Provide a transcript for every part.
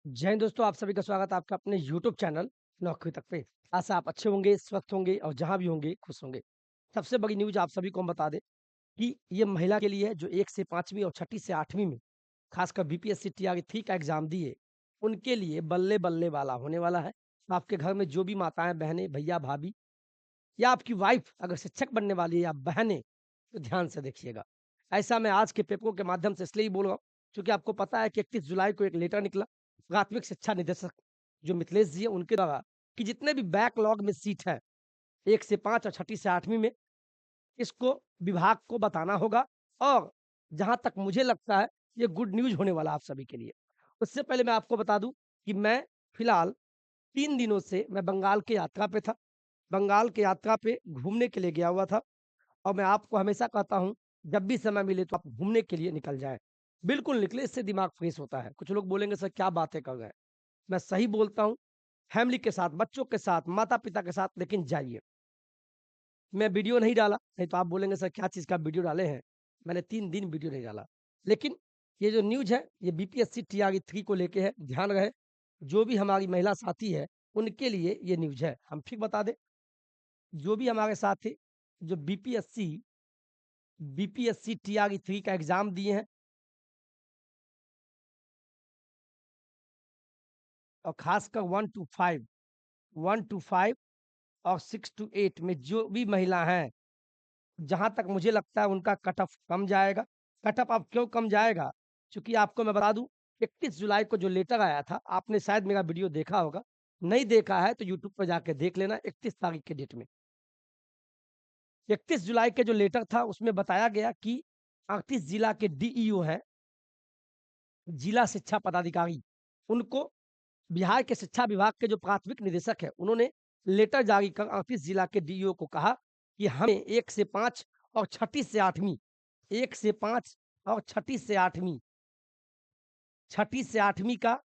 जय हिंद दोस्तों, आप सभी का स्वागत है आपका अपने यूट्यूब चैनल नौकरी तक पे। आशा आप अच्छे होंगे, स्वस्थ होंगे और जहाँ भी होंगे खुश होंगे। सबसे बड़ी न्यूज़ आप सभी को हम बता दें कि ये महिला के लिए है जो 1 से 5वीं और छठी से 8वीं में खासकर बीपीएससी टीआरई 3 का एग्ज़ाम दिए, उनके लिए बल्ले-बल्ले वाला होने वाला है। आपके घर में जो भी माताएँ, बहनें, भैया, भाभी या आपकी वाइफ़ अगर शिक्षक बनने वाली है या बहनें, तो ध्यान से देखिएगा। ऐसा मैं आज के पेपरों के माध्यम से इसलिए बोल रहा हूँ, क्योंकि आपको पता है कि 31 जुलाई को एक लेटर निकला, प्राथमिक शिक्षा निदेशक जो मिथिलेश जी हैं, उनके द्वारा कि जितने भी बैकलॉग में सीट है, 1 से 5 और छठी से 8वीं में, इसको विभाग को बताना होगा और जहाँ तक मुझे लगता है, ये गुड न्यूज़ होने वाला है आप सभी के लिए। उससे पहले मैं आपको बता दूँ कि मैं फिलहाल 3 दिनों से मैं बंगाल की यात्रा पे था। बंगाल की यात्रा पे घूमने के लिए गया हुआ था और मैं आपको हमेशा कहता हूँ, जब भी समय मिले तो आप घूमने के लिए निकल जाएँ। बिल्कुल निकलें, इससे दिमाग फ्रेश होता है। कुछ लोग बोलेंगे सर क्या बातें कर रहे हैं? मैं सही बोलता हूँ, फैमिली के साथ, बच्चों के साथ, माता-पिता के साथ लेकिन जाइए। मैं वीडियो नहीं डाला, नहीं तो आप बोलेंगे सर क्या चीज़ का वीडियो डाले हैं? मैंने 3 दिन वीडियो नहीं डाला। लेकिन ये जो न्यूज़ है, ये बीपीएससी टीआरई 3 को लेके है, ध्यान रहे, जो भी हमारी महिला साथी है, उनके लिए ये न्यूज़ है। हम फिर बता दें, जो भी हमारे साथी जो बीपीएससी टीआरई 3 का एग्ज़ाम दिए हैं और खासकर 1 टू 5 और 6 टू 8 में जो भी महिला हैं, जहाँ तक मुझे लगता है उनका कट ऑफ कम जाएगा। कट ऑफ अब क्यों कम जाएगा? चूँकि आपको मैं बता दूँ 31 जुलाई को जो लेटर आया था, आपने शायद मेरा वीडियो देखा होगा। नहीं देखा है तो यूट्यूब पे जाके देख लेना 31 तारीख के डेट में। 31 जुलाई के जो लेटर था उसमें बताया गया कि 38 जिला के डीईओ हैं, जिला शिक्षा पदाधिकारी, उनको बिहार के शिक्षा विभाग के जो प्राथमिक निदेशक हैं, उन्होंने लेटर जारी कर 38 जिला के डीईओ को कहा कि हमें 1 से 5 और छठी से 8वीं 1 से 5 और छठी से 8वीं का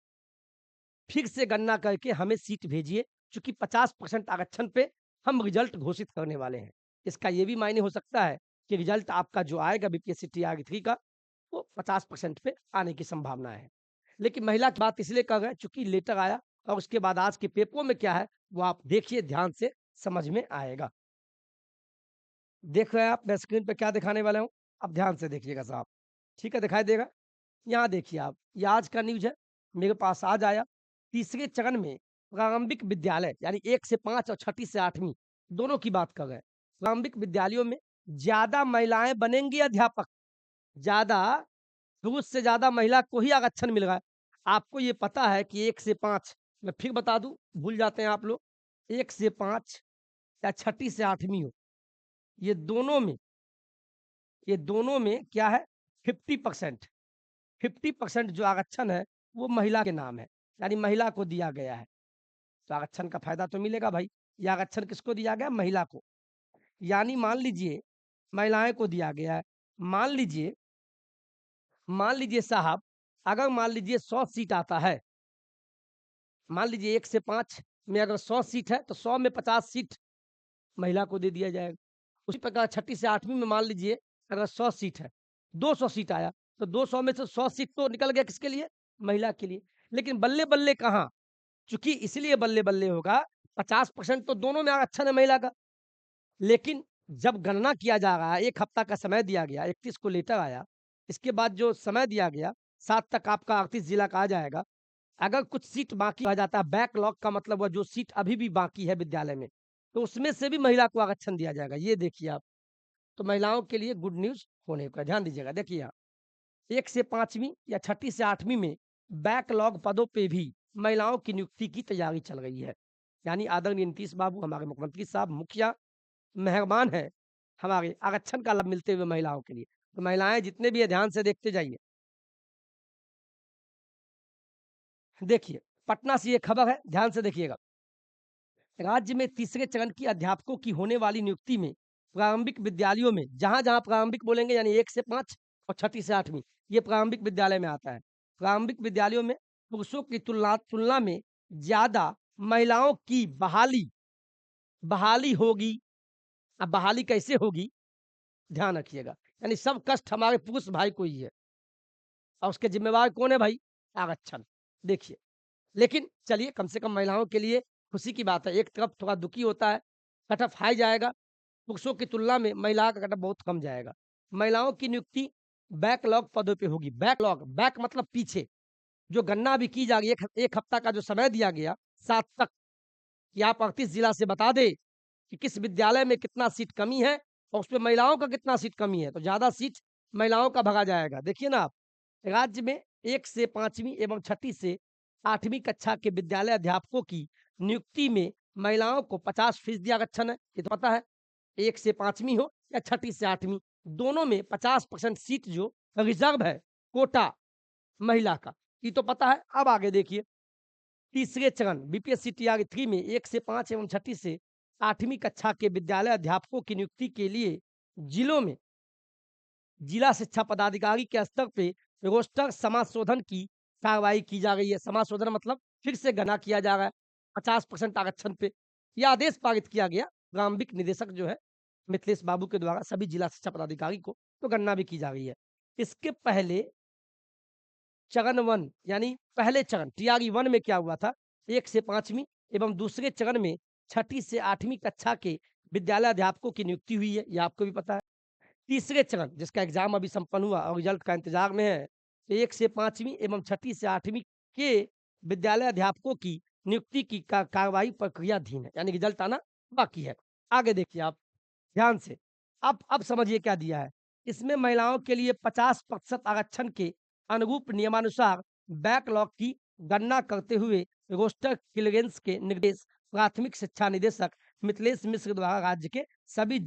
फिर से गणना करके हमें सीट भेजिए, चूँकि 50% आरक्षण पे हम रिज़ल्ट घोषित करने वाले हैं। इसका ये भी मायने हो सकता है कि रिज़ल्ट आपका जो आएगा बीपीएससी टीआरई 3 का, वो 50% पे आने की संभावना है। लेकिन महिला की बात इसलिए कर रहे हैं चूँकि लेटर आया और उसके बाद आज के पेपरों में क्या है, वो आप देखिए ध्यान से समझ में आएगा। देख रहे हैं आप मैं स्क्रीन पे क्या दिखाने वाला हूँ? अब ध्यान से देखिएगा साहब। ठीक है, दिखाई देगा? यहाँ देखिए आप, ये आज का न्यूज़ है, मेरे पास आज आया। तीसरे चरण में प्रारंभिक विद्यालय यानी 1 से 5 और छठी से 8वीं दोनों की बात कर रहे हैं। प्रारंभिक विद्यालयों में ज़्यादा महिलाएँ बनेंगी अध्यापक, ज़्यादा पुरुष से ज़्यादा महिला को ही आरक्षण मिल रहा है। आपको ये पता है कि 1 से 5 मैं फिर बता दूँ, भूल जाते हैं आप लोग, 1 से 5 या छठी से 8वीं हो, ये दोनों में ये दोनों में क्या है 50% 50% जो आरक्षण है, वो महिला के नाम है, यानी महिला को दिया गया है। तो आरक्षण का फ़ायदा तो मिलेगा भाई। ये आरक्षण किसको दिया गया? महिला को। यानी महिलाएँ को दिया गया है। मान लीजिए मान लीजिए साहब, अगर मान लीजिए 100 सीट आता है, मान लीजिए 1 से 5 में अगर 100 सीट है, तो 100 में 50 सीट महिला को दे दिया जाएगा। उसी प्रकार छठी से 8वीं में मान लीजिए अगर 100 सीट है, 200 सीट आया, तो 200 में से 100 सीट तो निकल गया किसके लिए? महिला के लिए। लेकिन बल्ले-बल्ले कहाँ? चूँकि इसलिए बल्ले-बल्ले होगा, 50% तो दोनों में आरक्षण है महिला का। लेकिन जब गणना किया जा रहा है, 1 हफ्ता का समय दिया गया, 31 को लेटर आया, इसके बाद जो समय दिया गया, 7 तक आपका 38 जिला का आ जाएगा। अगर कुछ सीट बाकी रह जाता है, बैकलॉग का मतलब हुआ जो सीट अभी भी बाकी है विद्यालय में, तो उसमें से भी महिला को आरक्षण दिया जाएगा। ये देखिए आप, तो महिलाओं के लिए गुड न्यूज़ होने का ध्यान दीजिएगा। देखिए यहाँ, 1 से 5वीं या छठी से 8वीं में बैकलॉग पदों पे भी महिलाओं की नियुक्ति की तैयारी चल रही है। यानी आदरणीय नीतीश बाबू, हमारे मुख्यमंत्री साहब, मुखिया मेहरबान हैं हमारे आरक्षण का लाभ मिलते हुए महिलाओं के लिए। तो महिलाएँ जितने भी हैं ध्यान से देखते जाइए। देखिए, पटना से ये खबर है, ध्यान से देखिएगा। राज्य में तीसरे चरण की अध्यापकों की होने वाली नियुक्ति में प्रारंभिक विद्यालयों में जहाँ-जहाँ प्रारंभिक बोलेंगे यानी 1 से 5 और छठी से 8वीं ये प्रारंभिक विद्यालय में आता है। प्रारंभिक विद्यालयों में पुरुषों की तुलना तुलना में ज़्यादा महिलाओं की बहाली बहाली होगी। अब बहाली कैसे होगी? ध्यान रखिएगा। यानी सब कष्ट हमारे पुरुष भाई को ही है और उसके ज़िम्मेवार कौन है भाई? आरक्षण। देखिए, लेकिन चलिए कम से कम महिलाओं के लिए खुशी की बात है। एक तरफ थोड़ा दुखी होता है, कट ऑफ हाई जाएगा, पुरुषों की तुलना में महिलाओं का कट ऑफ बहुत कम जाएगा। महिलाओं की नियुक्ति बैकलॉग पदों पे होगी। बैकलॉग, बैक मतलब पीछे, जो गणना अभी की जाएगी, 1 हफ्ता का जो समय दिया गया 7 तक, कि आप 38 जिला से बता दें कि किस विद्यालय में कितना सीट कमी है और उसमें महिलाओं का कितना सीट कमी है, तो ज़्यादा सीट महिलाओं का भगा जाएगा। देखिए ना आप, राज्य में 1 से 5वीं एवं छठी से 8वीं कक्षा के विद्यालय अध्यापकों की नियुक्ति में महिलाओं को 50% आरक्षण है, ये तो पता है। 1 से 5वीं हो या छठी से 8वीं, दोनों में 50% सीट जो रिज़र्व है, कोटा महिला का, ये तो पता है। अब आगे देखिए, तीसरे चरण बीपीएससी टीआर 3 में 1 से 5 एवं छठी से 8वीं कक्षा के विद्यालय अध्यापकों की नियुक्ति के लिए जिलों में जिला शिक्षा पदाधिकारी के स्तर पे रोस्टर समाशोधन की कार्रवाई की जा रही है। समाशोधन मतलब फिर से गणना किया जा रहा है 50% आरक्षण पे। यह आदेश पारित किया गया प्रारंभिक निदेशक जो है मिथिलेश बाबू के द्वारा सभी जिला शिक्षा पदाधिकारी को, तो गणना भी की जा रही है। इसके पहले चरण 1 यानी पहले चरण टीआरई 1 में क्या हुआ था, 1 से 5वीं एवं दूसरे चरण में छठी से 8वीं कक्षा के विद्यालय अध्यापकों की नियुक्ति हुई है, ये आपको भी पता है। तीसरे चरण जिसका एग्ज़ाम अभी संपन्न हुआ और रिज़ल्ट का इंतज़ार में है, 1 से 5वीं एवं छठी से 8वीं के विद्यालय अध्यापकों की नियुक्ति की का कार्रवाई प्रक्रियाधीन है, यानी रिज़ल्ट आना बाकी है। आगे देखिए आप ध्यान से, अब समझिए क्या दिया है। इसमें महिलाओं के लिए 50% आरक्षण के अनुरूप नियमानुसार बैकलॉग की गणना करते हुए रोस्टर क्लीयरेंस के निर्देश प्राथमिक शिक्षा निदेशक मिथिलेश मिश्र द्वारा राज्य के सभी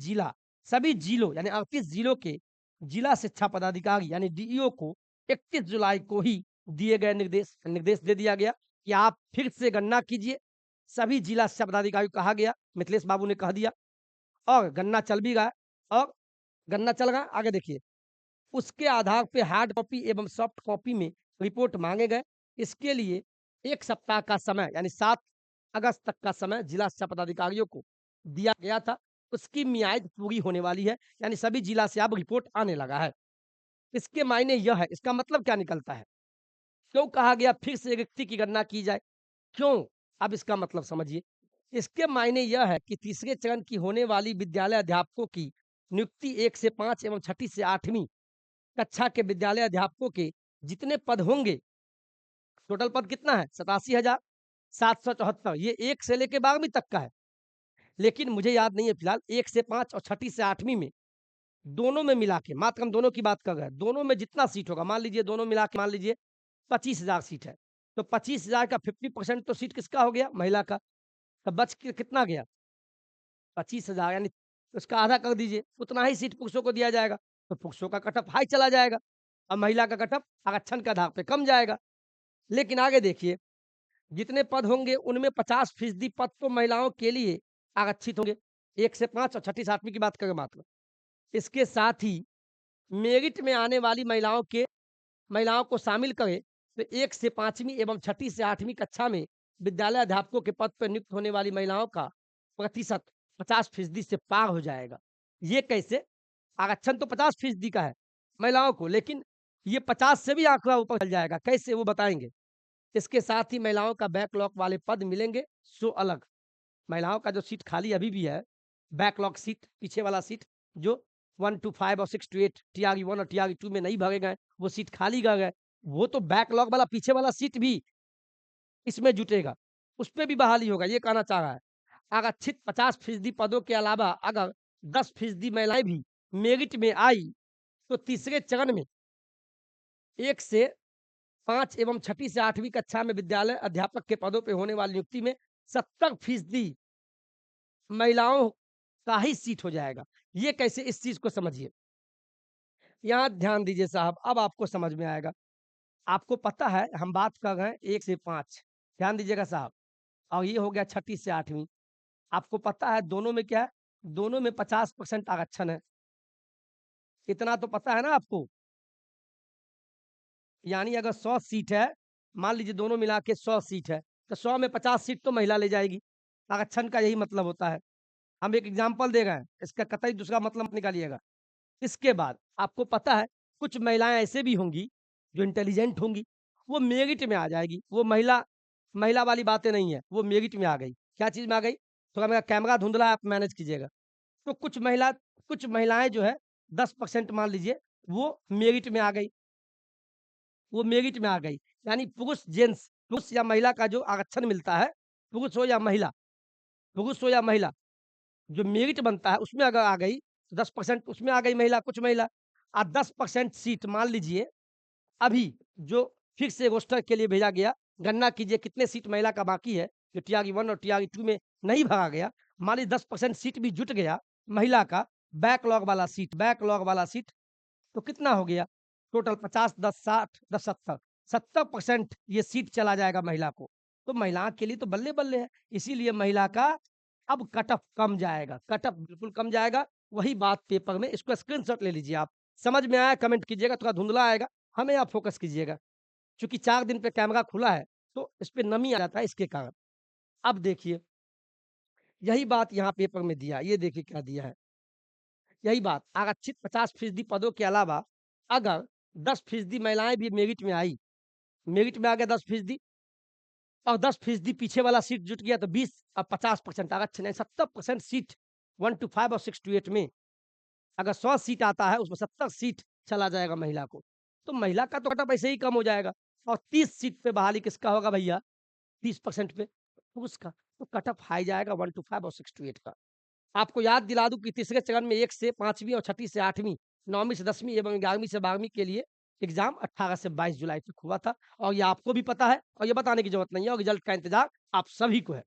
जिलों यानी 38 जिलों के जिला शिक्षा पदाधिकारी यानी डीईओ को 31 जुलाई को ही दिए गए निर्देश दे दिया गया कि आप फिर से गणना कीजिए। सभी जिला शिक्षा पदाधिकारी को कहा गया, मिथिलेश बाबू ने कह दिया और गणना चल भी रहा है और गणना चल रहा है। आगे देखिए, उसके आधार पे हार्ड कॉपी एवं सॉफ्ट कॉपी में रिपोर्ट मांगे गए। इसके लिए 1 सप्ताह का समय यानी 7 अगस्त तक का समय जिला शिक्षा पदाधिकारियों को दिया गया था। उसकी मियाद पूरी होने वाली है, यानी सभी जिला से अब रिपोर्ट आने लगा है। इसके मायने यह है, इसका मतलब क्या निकलता है? क्यों कहा गया फिर से रिक्ति की गणना की जाए? क्यों? अब इसका मतलब समझिए। इसके मायने यह है कि तीसरे चरण की होने वाली विद्यालय अध्यापकों की नियुक्ति 1 से 5 एवं छठी से 8वीं कक्षा के विद्यालय अध्यापकों के जितने पद होंगे, टोटल पद कितना है? 87,774, ये 1 से लेके 12वीं तक का है। लेकिन मुझे याद नहीं है फिलहाल 1 से 5 और छठी से 8वीं में, दोनों में मिला के, मात्र हम दोनों की बात कर रहे हैं, दोनों में जितना सीट होगा, मान लीजिए दोनों मिला के मान लीजिए 25,000 सीट है। तो 25,000 का 50% तो सीट किसका हो गया? महिला का। तो बच के कितना गया? 25,000 यानी उसका आधा कर दीजिए, उतना ही सीट पुरुषों को दिया जाएगा। तो पुरुषों का कट ऑफ हाई चला जाएगा और महिला का कट ऑफ आरक्षण के आधार पे कम जाएगा। लेकिन आगे देखिए, जितने पद होंगे उनमें 50% पद तो महिलाओं के लिए आरक्षित होंगे। 1 से 5 और छठी 7वीं की बात करें मात्र। इसके साथ ही मेरिट में आने वाली महिलाओं को शामिल करें तो 1 से 5वीं एवं छठी से 8वीं कक्षा में विद्यालय अध्यापकों के पद पर नियुक्त होने वाली महिलाओं का प्रतिशत 50% से पार हो जाएगा। ये कैसे? आरक्षण तो 50% का है महिलाओं को, लेकिन ये 50 से भी आंकड़ा ऊपर चल जाएगा। कैसे? वो बताएँगे। इसके साथ ही महिलाओं का बैकलॉग वाले पद मिलेंगे सो अलग। महिलाओं का जो सीट खाली अभी भी है, बैकलॉग सीट, पीछे वाला सीट जो 1 टू 5 और 6 टू 8 टीआरई 1 और टीआरई 2 में नहीं भरे गए, वो सीट खाली कर गए। वो तो बैकलॉग वाला पीछे वाला सीट भी इसमें जुटेगा, उसपे भी बहाली होगा, ये कहना चाह रहा है। आरक्षित 50% पदों के अलावा अगर 10% महिलाएँ भी मेरिट में आई, तो तीसरे चरण में 1 से 5 एवं छठी से 8वीं कक्षा में विद्यालय अध्यापक के पदों पे होने वाली नियुक्ति में 70% महिलाओं का ही सीट हो जाएगा। ये कैसे? इस चीज़ को समझिए। यहाँ ध्यान दीजिए साहब, अब आपको समझ में आएगा। आपको पता है हम बात कर रहे हैं 1 से 5, ध्यान दीजिएगा साहब, और ये हो गया छठी से 8वीं। आपको पता है दोनों में क्या है? दोनों में 50% आरक्षण है। इतना तो पता है ना आपको? यानी अगर 100 सीट है, मान लीजिए दोनों मिला के 100 सीट है, तो 100 में 50 सीट तो महिला ले जाएगी। आरक्षण का यही मतलब होता है। हम एक एग्ज़ाम्पल दे रहे हैं, इसका कतई दूसरा मतलब मत निकालिएगा। इसके बाद आपको पता है कुछ महिलाएँ ऐसे भी होंगी, जो इंटेलिजेंट होंगी, वो मेरिट में आ जाएगी। वो महिला महिला वाली बातें नहीं है, वो मेरिट में आ गई। क्या चीज़ में आ गई? थोड़ा मेरा कैमरा धुंधला है, आप मैनेज कीजिएगा। तो कुछ महिलाएँ जो है 10% मान लीजिए, वो मेरिट में आ गई, वो मेरिट में आ गई। यानी पुरुष या महिला का जो आरक्षण मिलता है, पुरुष हो या महिला, पुरुष हो या महिला, जो मेरिट बनता है उसमें अगर आ गई, 10% उसमें आ गई महिला, कुछ महिला। 10% सीट मान लीजिए अभी जो फिर से रोस्टर के लिए भेजा गया, गणना कीजिए कितने सीट महिला का बाकी है, जो टीआरई 1 और टीआरई 2 में नहीं भरा गया। मान लीजिए 10% सीट भी जुट गया महिला का, बैकलॉग वाला सीट, तो कितना हो गया? टोटल 50, 10, 60, 10, 70, 70% ये सीट चला जाएगा महिला को। तो महिला के लिए तो बल्ले-बल्ले है। इसीलिए महिला का अब कट ऑफ कम जाएगा, कट ऑफ बिल्कुल कम जाएगा। वही बात पेपर में, इसको स्क्रीनशॉट ले लीजिए आप। समझ में आया कमेंट कीजिएगा, थोड़ा धुंधला आएगा, हमें आप फ़ोकस कीजिएगा। चूँकि 4 दिन पे कैमरा खुला है, तो इस पे नमी आ जाता है इसके कारण। अब देखिए, यही बात यहाँ पेपर में दिया है, ये देखिए क्या दिया है। यही बात आरक्षित 50% पदों के अलावा अगर 10% महिलाएँ भी मेरिट में आई, मेरिट में आ गया 10% और 10% पीछे वाला सीट जुट गया तो 20 और 50% आरक्षण है, 70% सीट 1 to 5 और 6 to 8 में अगर 100 सीट आता है उसमें 70 सीट चला जाएगा महिला को। तो महिला का तो कटऑफ ऐसे ही कम हो जाएगा और 30 सीट पे बहाली किसका होगा भैया? 30% पे पुरुष का। तो कटऑफ हाई जाएगा 1 to 5 और 6 to 8 का। आपको याद दिला दूँ कि तीसरे चरण में 1 से 5वीं और छठी से 8वीं, 9वीं से 10वीं एवं 11वीं से 12वीं के लिए एग्ज़ाम 18 से 22 जुलाई तक हुआ था और ये आपको भी पता है और ये बताने की ज़रूरत नहीं है और रिज़ल्ट का इंतज़ार आप सभी को है।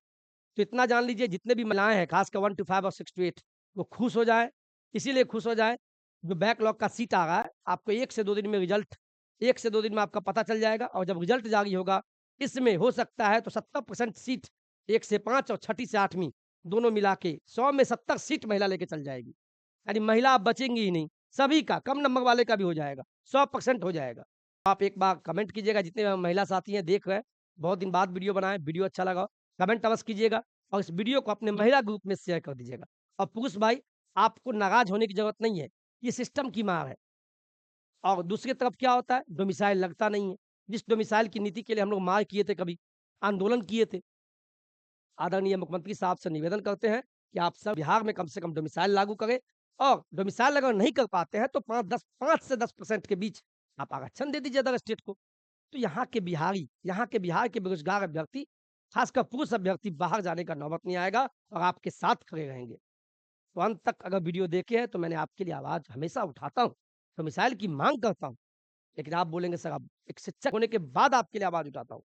तो इतना जान लीजिए जितने भी महिलाएँ हैं ख़ासकर 1 to 5 और 6 to 8 वो खुश हो जाएँ, इसीलिए खुश हो जाएँ, जो बैकलॉग का सीट आ रहा है, आपको 1 से 2 दिन में रिज़ल्ट 1 से 2 दिन में आपका पता चल जाएगा और जब रिज़ल्ट जारी होगा, इसमें हो सकता है तो 70% सीट 1 से 5 और छठी से 8वीं दोनों मिला के 100 में 70 सीट महिला लेके चल जाएगी। यानी महिला अब बचेंगी ही नहीं, सभी का, कम नंबर वाले का भी हो जाएगा, 100% हो जाएगा। आप एक बार कमेंट कीजिएगा जितने महिला साथी हैं, देख रहे हैं, बहुत दिन बाद वीडियो बनाए, वीडियो अच्छा लगा हो, कमेंट अवश्य कीजिएगा और इस वीडियो को अपने महिला ग्रुप में शेयर कर दीजिएगा। और पुरुष भाई, आपको नाराज़ होने की ज़रूरत नहीं है, ये सिस्टम की मार है। और दूसरी तरफ क्या होता है, डोमिसाइल लगता नहीं है। जिस डोमिसाइल की नीति के लिए हम लोग मार किए थे कभी, आंदोलन किए थे, आदरणीय मुख्यमंत्री साहब से निवेदन करते हैं कि आप सब बिहार में कम से कम डोमिसाइल लागू करें और डोमिसाइल अगर नहीं कर पाते हैं तो 5 से 10% के बीच आप आरक्षण दे दीजिए अदर स्टेट को। तो यहाँ के बिहार के बेरोजगार अभ्यर्थी, खासकर पुरुष अभ्यर्थी बाहर जाने का नौबत नहीं आएगा और आपके साथ खड़े रहेंगे। तो अंत तक अगर वीडियो देखे हैं तो मैंने आपके लिए आवाज़ हमेशा उठाता हूँ, डोमिसाइल की माँग करता हूँ। लेकिन आप बोलेंगे सर अब एक शिक्षक होने के बाद आपके लिए आवाज़ उठाता हूँ।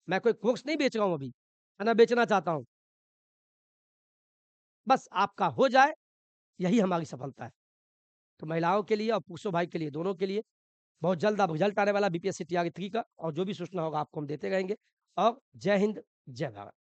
मैं कोई कोर्स नहीं बेच रहा हूँ अभी, ना बेचना चाहता हूँ। बस आपका हो जाए, यही हमारी सफलता है। तो महिलाओं के लिए और पुरुषों भाई के लिए, दोनों के लिए बहुत जल्द अब रिज़ल्ट आने वाला है बीपीएससी टीआरई 3 का और जो भी सूचना होगा आपको हम देते रहेंगे और जय हिंद, जय भारत।